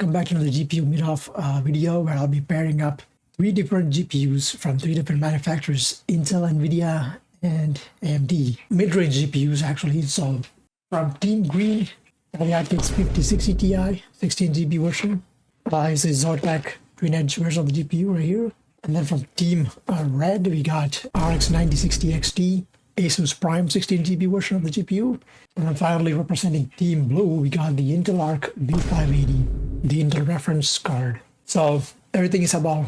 Welcome back to another GPU meet-off video where I'll be pairing up 3 different GPUs from 3 different manufacturers, Intel, Nvidia, and AMD. Mid-range GPUs actually. So from Team Green, the RTX 5060Ti 16GB version. Is a Zotac twin-edge version of the GPU right here. And then from Team Red, we got RX 9060 XT Asus Prime 16GB version of the GPU. And then finally, representing Team Blue, we got the Intel Arc B580, the Intel reference card. So everything is about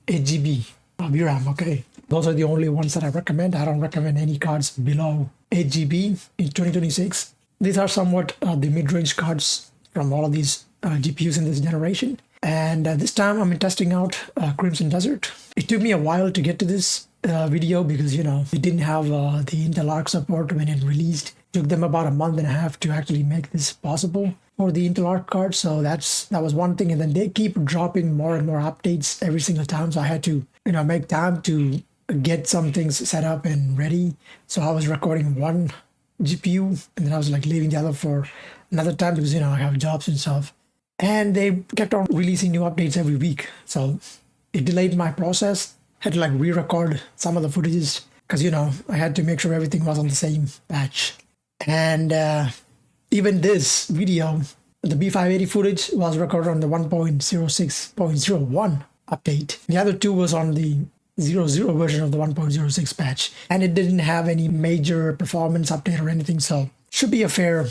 8GB of VRAM, okay? Those are the only ones that I recommend. I don't recommend any cards below 8GB in 2026. These are somewhat the mid-range cards from all of these GPUs in this generation. And this time I'm testing out Crimson Desert. It took me a while to get to this video because, you know, we didn't have the Intel Arc support when it released. It took them about a month and a half to actually make this possible for the Intel Arc card. So that was one thing. And then they keep dropping more and more updates every single time. So I had to, you know, make time to get some things set up and ready. So I was recording one GPU and then I was like leaving the other for another time because, you know, I have jobs and stuff. And they kept on releasing new updates every week. So it delayed my process. Had to like re-record some of the footages because, you know, I had to make sure everything was on the same batch. And even this video, the B580 footage was recorded on the 1.06.01 update. The other two was on the 00 version of the 1.06 patch. And it didn't have any major performance update or anything. So should be a fair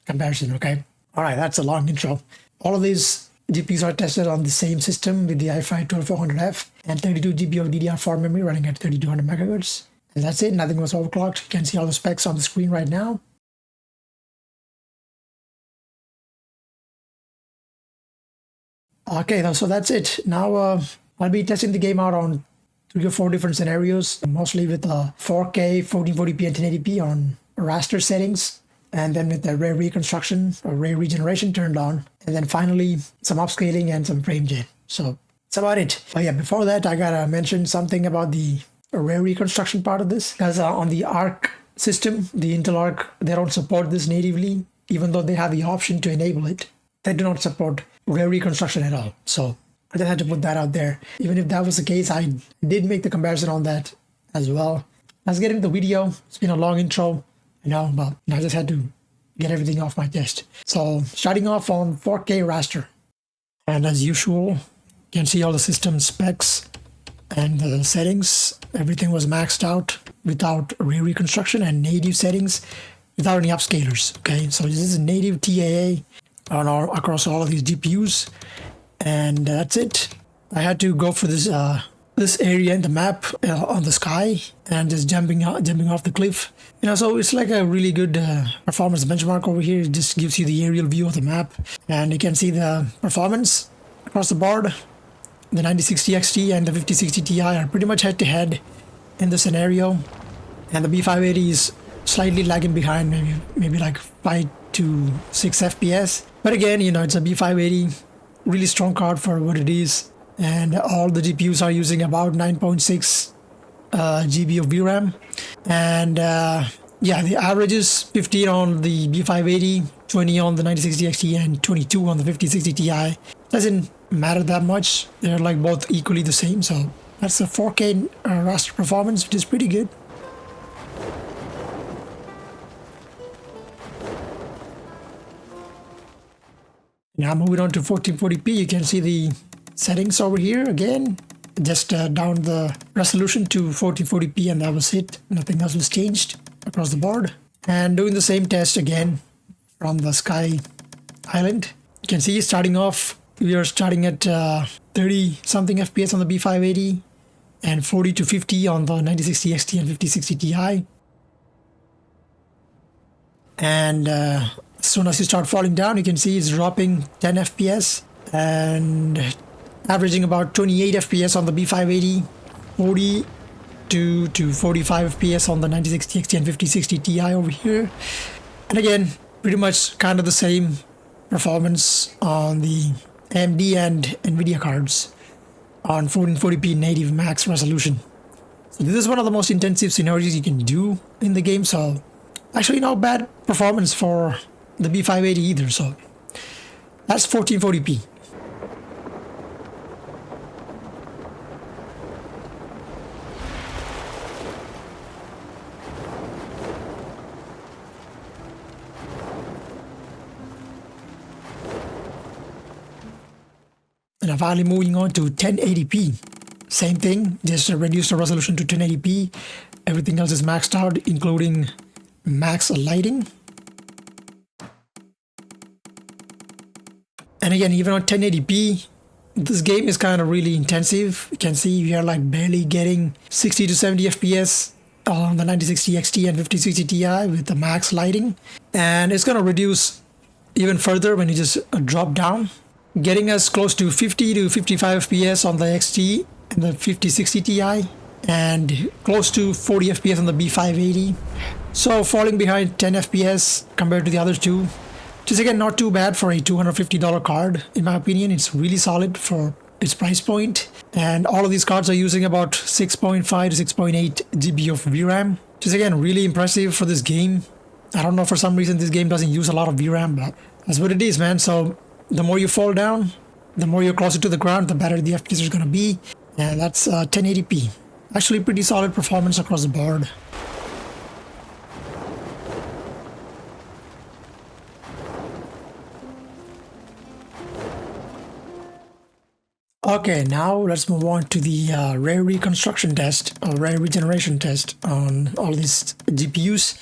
comparison, okay? All right, that's a long intro. All of these GPUs are tested on the same system with the i5 12400F and 32GB of DDR4 memory running at 3200 MHz. And that's it, nothing was overclocked. You can see all the specs on the screen right now. Okay, so that's it. Now I'll be testing the game out on 3 or 4 different scenarios, mostly with 4K, 1440p and 1080p on raster settings. And then with the ray reconstruction or ray regeneration turned on. And then finally, some upscaling and some frame gen. So that's about it. But yeah, before that, I gotta mention something about the ray reconstruction part of this. Because on the Arc system, the Intel Arc, they don't support this natively, even though they have the option to enable it. They do not support ray reconstruction at all. So I just had to put that out there. Even if that was the case, I did make the comparison on that as well. Let's get into the video. It's been a long intro. You know, but I just had to get everything off my chest. So starting off on 4K raster. And as usual, you can see all the system specs and the settings. Everything was maxed out without ray reconstruction and native settings without any upscalers. Okay, so this is native TAA across all of these GPUs. And that's it. I had to go for this area in the map on the sky and just jumping off the cliff. You know, so it's like a really good performance benchmark over here. It just gives you the aerial view of the map, and you can see the performance across the board. The 9060 XT and the 5060 Ti are pretty much head-to-head in the scenario, and the B580 is slightly lagging behind, maybe like 5 to 6 FPS. But again, you know, it's a B580, really strong card for what it is. And all the GPUs are using about 9.6 GB of VRAM. And yeah, the average is 15 on the B580, 20 on the 9060 XT, and 22 on the 5060 Ti. Doesn't matter that much. They're like both equally the same. So that's a 4K raster performance, which is pretty good. Now moving on to 1440p, you can see the settings over here again. Just down the resolution to 1440p and that was it. Nothing else was changed across the board. And doing the same test again from the Sky Island. You can see starting off, we are starting at 30 something FPS on the B580 and 40 to 50 on the 9060 XT and 5060 Ti. And as soon as you start falling down, you can see it's dropping 10 FPS and averaging about 28 FPS on the B580, 42 to 45 FPS on the 9060 XT and 5060 Ti over here. And again, pretty much kind of the same performance on the AMD and Nvidia cards on 1440p native max resolution. So this is one of the most intensive scenarios you can do in the game. So actually not bad performance for the B580 either. So that's 1440p. And I'm finally moving on to 1080p. Same thing, just reduce the resolution to 1080p. Everything else is maxed out, including max lighting. And again, even on 1080p, this game is kind of really intensive. You can see we are like barely getting 60 to 70 FPS on the 9060 XT and 5060 Ti with the max lighting. And it's going to reduce even further when you just drop down, getting us close to 50 to 55 FPS on the XT and the 5060 Ti, and close to 40 FPS on the B580. So falling behind 10 FPS compared to the other two. Just again, not too bad for a $250 card. In my opinion, it's really solid for its price point. And all of these cards are using about 6.5 to 6.8 GB of VRAM. Just again, really impressive for this game. I don't know, for some reason this game doesn't use a lot of VRAM, but that's what it is, man. So the more you fall down, the more you're closer to the ground, the better the FPS is going to be. And that's 1080p. Actually pretty solid performance across the board. Okay, now let's move on to the rare reconstruction test or rare regeneration test on all these GPUs.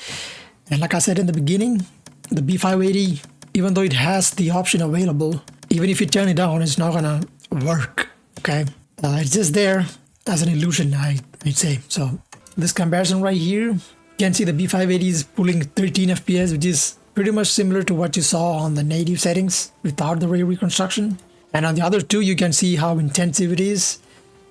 And like I said in the beginning, the B580, even though it has the option available, even if you turn it on, it's not gonna work. Okay, it's just there as an illusion, I'd say. So this comparison right here, you can see the B580 is pulling 13 FPS, which is pretty much similar to what you saw on the native settings without the rare reconstruction. And on the other two, you can see how intensive it is.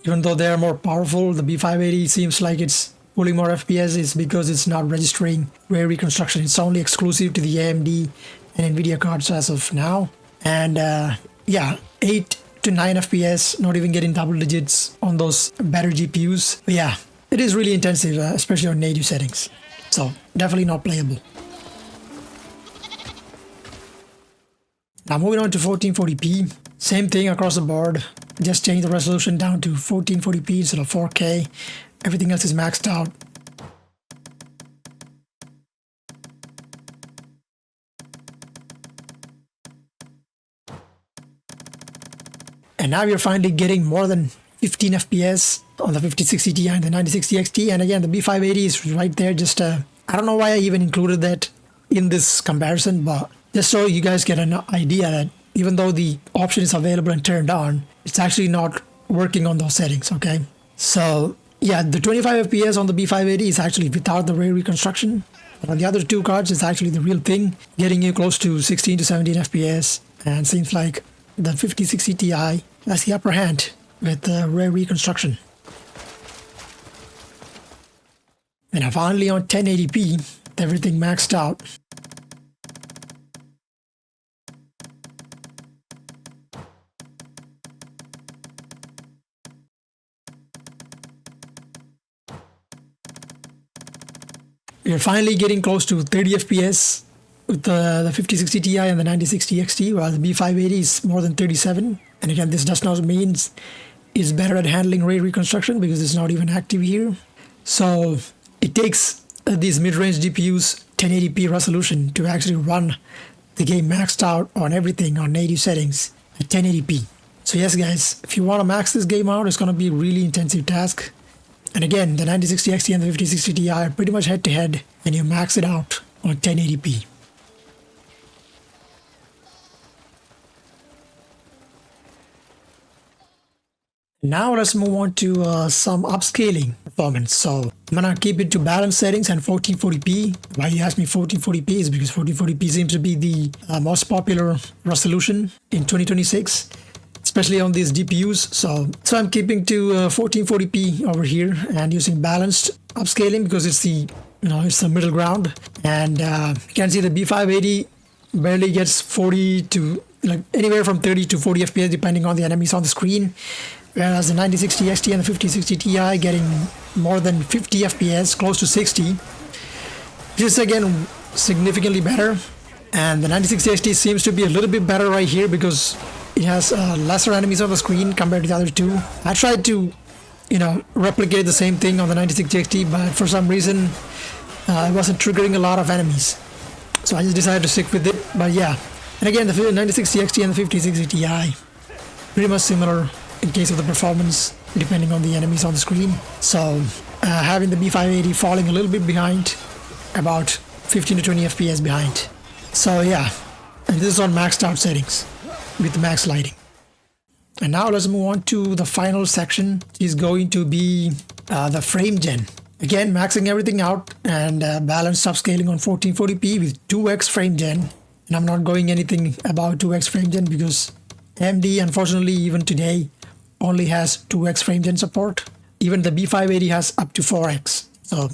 Even though they're more powerful, the B580 seems like it's pulling more FPS. It's because it's not registering rare reconstruction. It's only exclusive to the AMD and Nvidia cards as of now. And yeah, 8 to 9 FPS, not even getting double digits on those better GPUs. But yeah, it is really intensive, especially on native settings. So definitely not playable. Now moving on to 1440p. Same thing across the board. Just change the resolution down to 1440p instead of 4K. Everything else is maxed out. And now you're finally getting more than 15 FPS on the 5060 Ti and the 9060 XT. And again, the B580 is right there. Just I don't know why I even included that in this comparison, but just so you guys get an idea that even though the option is available and turned on, it's actually not working on those settings, okay? So yeah, the 25 FPS on the B580 is actually without the rare reconstruction. But on the other two cards, it's actually the real thing, getting you close to 16 to 17 FPS. And seems like the 5060 Ti has the upper hand with the rare reconstruction. And now finally on 1080p, everything maxed out. You're finally getting close to 30 FPS with the 5060 Ti and the 9060 XT, while the B580 is more than 37. And again, this does not mean it's better at handling ray reconstruction because it's not even active here. So it takes these mid-range GPUs 1080p resolution to actually run the game maxed out on everything on native settings at 1080p. So yes, guys, if you want to max this game out, it's going to be a really intensive task. And again, the 9060 XT and the 5060 Ti are pretty much head-to-head, and you max it out on 1080p. Now let's move on to some upscaling performance. So I'm gonna keep it to balanced settings and 1440p. Why you ask me 1440p is because 1440p seems to be the most popular resolution in 2026. Especially on these GPUs. So I'm keeping to 1440p over here and using balanced upscaling because it's the middle ground. And you can see the B580 barely gets 40 to like anywhere from 30 to 40 FPS depending on the enemies on the screen. Whereas the 9060 XT and the 5060 Ti getting more than 50 FPS, close to 60. Which is again significantly better. And the 9060 XT seems to be a little bit better right here because it has lesser enemies on the screen compared to the other two. I tried to, replicate the same thing on the 9060 XT, but for some reason, it wasn't triggering a lot of enemies. So I just decided to stick with it. But yeah, and again, the 9060 XT and the 5060 Ti, pretty much similar in case of the performance, depending on the enemies on the screen. So having the B580 falling a little bit behind, about 15 to 20 FPS behind. So yeah, and this is on maxed out settings with max lighting. And now let's move on to the final section. Is going to be the frame gen. Again, maxing everything out and balanced upscaling on 1440p with 2x frame gen. And I'm not going anything about 2x frame gen because AMD, unfortunately, even today, only has 2x frame gen support. Even the B580 has up to 4x. So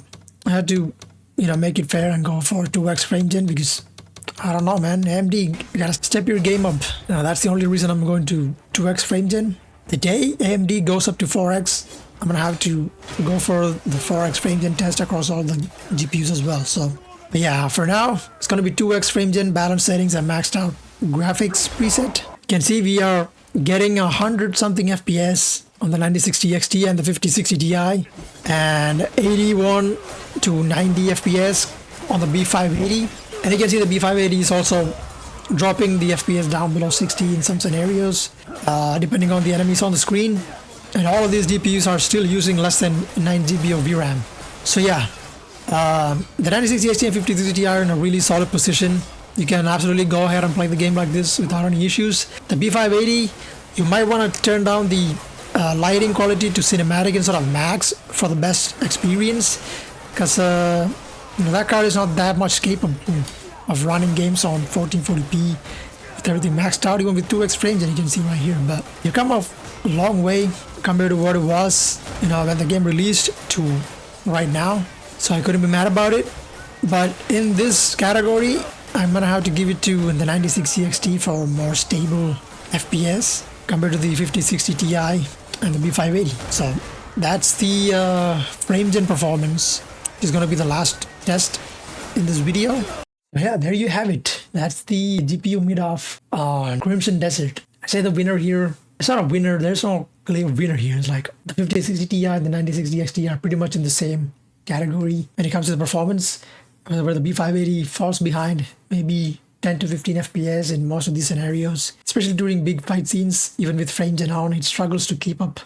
I had to, make it fair and go for 2x frame gen because I don't know, man. AMD, you gotta step your game up. That's the only reason I'm going to 2x frame gen. The day AMD goes up to 4x, I'm gonna have to go for the 4x frame gen test across all the GPUs as well. So, but yeah, for now, it's gonna be 2x frame gen, balanced settings, and maxed out graphics preset. You can see we are getting 100 something FPS on the 9060 XT and the 5060 Ti, and 81 to 90 FPS on the B580. And you can see the B580 is also dropping the FPS down below 60 in some scenarios, depending on the enemies on the screen. And all of these GPUs are still using less than 9 GB of VRAM. So yeah, the 9060 XT and 5060 Ti are in a really solid position. You can absolutely go ahead and play the game like this without any issues. The B580, you might want to turn down the lighting quality to cinematic instead of max for the best experience, because that card is not that much capable of running games on 1440p with everything maxed out, even with 2x frames, and you can see right here. But you come a long way compared to what it was, when the game released to right now. So I couldn't be mad about it. But in this category, I'm gonna have to give it to the 9060 XT for more stable FPS compared to the 5060 Ti and the B580. So that's the frame gen performance. Is gonna be the last test in this video. Yeah, there you have it. That's the GPU mid-off on Crimson Desert. I say the winner here. It's not a winner. There's no clear winner here. It's like the 5060 Ti and the 9060 XT are pretty much in the same category when it comes to the performance, where the B580 falls behind maybe 10 to 15 FPS in most of these scenarios, especially during big fight scenes. Even with frame gen on, it struggles to keep up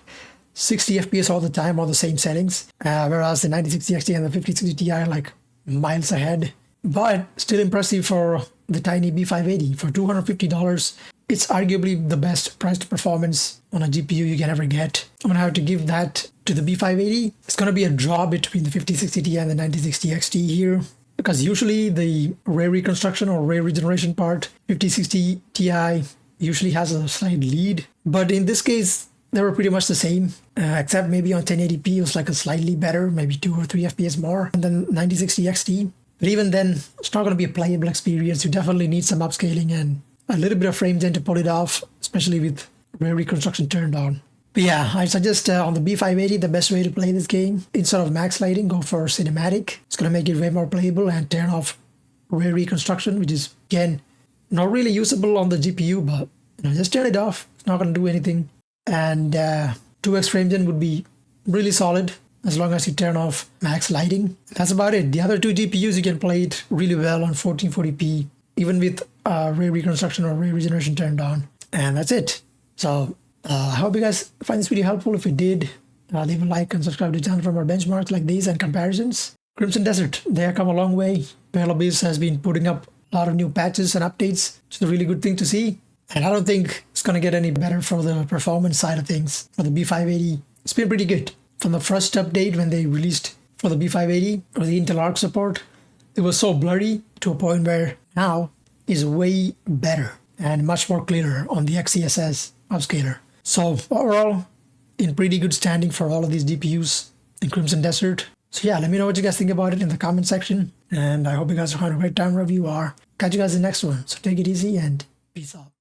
60 FPS all the time on the same settings, whereas the 9060 XT and the 5060 Ti are like miles ahead. But still impressive for the tiny B580. For $250, it's arguably the best price to performance on a GPU you can ever get. I'm gonna have to give that to the B580. It's gonna be a draw between the 5060 Ti and the 9060 XT here, because usually the ray reconstruction or ray regeneration part, 5060 Ti usually has a slight lead. But in this case, they were pretty much the same, except maybe on 1080p it was like a slightly better, maybe 2 or 3 FPS more than 9060 XT. But even then, it's not going to be a playable experience. You definitely need some upscaling and a little bit of frame gen to pull it off, especially with ray reconstruction turned on. But yeah, I suggest on the B580, the best way to play this game, instead of max lighting, go for cinematic. It's going to make it way more playable, and turn off ray reconstruction, which is, again, not really usable on the GPU, but just turn it off. It's not going to do anything. And 2x frame gen would be really solid as long as you turn off max lighting. That's about it. The other two GPUs, you can play it really well on 1440p, even with ray reconstruction or ray regeneration turned on. And that's it. So I hope you guys find this video helpful. If you did, leave a like and subscribe to the channel for more benchmarks like these and comparisons. Crimson Desert, they have come a long way. Parallels has been putting up a lot of new patches and updates. It's a really good thing to see. And I don't think it's going to get any better for the performance side of things. For the B580, it's been pretty good. From the first update when they released for the B580 or the Intel Arc support, it was so blurry to a point where now is way better and much more clearer on the XeSS upscaler. So overall, in pretty good standing for all of these GPUs in Crimson Desert. So yeah, let me know what you guys think about it in the comment section. And I hope you guys are having a great time wherever you are. Catch you guys in the next one. So take it easy and peace out.